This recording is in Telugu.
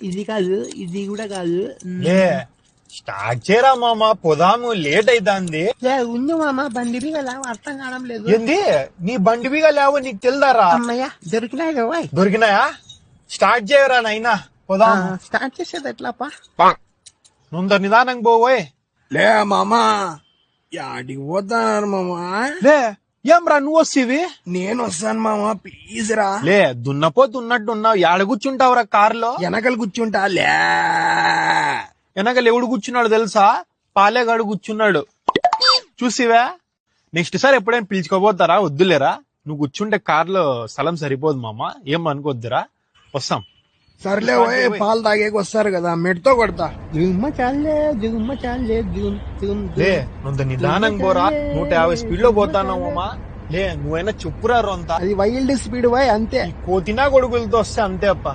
ఇది కాదు, ఇది కూడా కాదు. లే స్టార్ట్ చేయరా మామ, పోదాము, లేట్ అయితాంది. ఉంది మామ, బండి మీద లేవు, అర్థం కావడం లేదు. ఏంది నీ బండి బిగా లేవో నీకు తెలుదారా? అమ్మయ్య దొరికినాయి కదా. దొరికినాయా? స్టార్ట్ చేయరా నైనా, పోదాము. స్టార్ట్ చేసేది ఎట్లాపా? నువ్వు నిదానంగా పోవోయ్. లే మామా, యాడికి పోతాను మామా? లే ఏం రా నువ్వు వస్తేవి? నేను వస్తాను మామా, ప్లీజ్ రా. లే దున్నపోతున్నట్టు ఉన్నావు, ఏడ కూర్చుంటావురా కారులో? వెనకలు కూర్చుంటా. లే వెనకలు ఎవడు కూర్చున్నాడు తెలుసా? పాలేగాడు కూర్చున్నాడు, చూసివా? నెక్స్ట్ సారి ఎప్పుడైనా పిలుచుకోబోతారా? వద్దులేరా, నువ్వు కూర్చుంటే కార్లో స్థలం సరిపోదు మామ, ఏం అనుకోద్దురా, వస్తాం. సర్లే పోయి పాలు తాగేకి వస్తారు కదా, మెట్తో కొడతా. దిగుమ్మ చాలే, దిగుమ్మ చాలే, లే నువ్వు నిదానంగా పోరా, 150 స్పీడ్ లో పోతాన్నావు మామ. లే నువ్వైనా చెప్పురా రొంత, అది వైల్డ్ స్పీడ్ పోయి అంతే. కోతినా కొడుకులతో వస్తే అంతే అప్ప.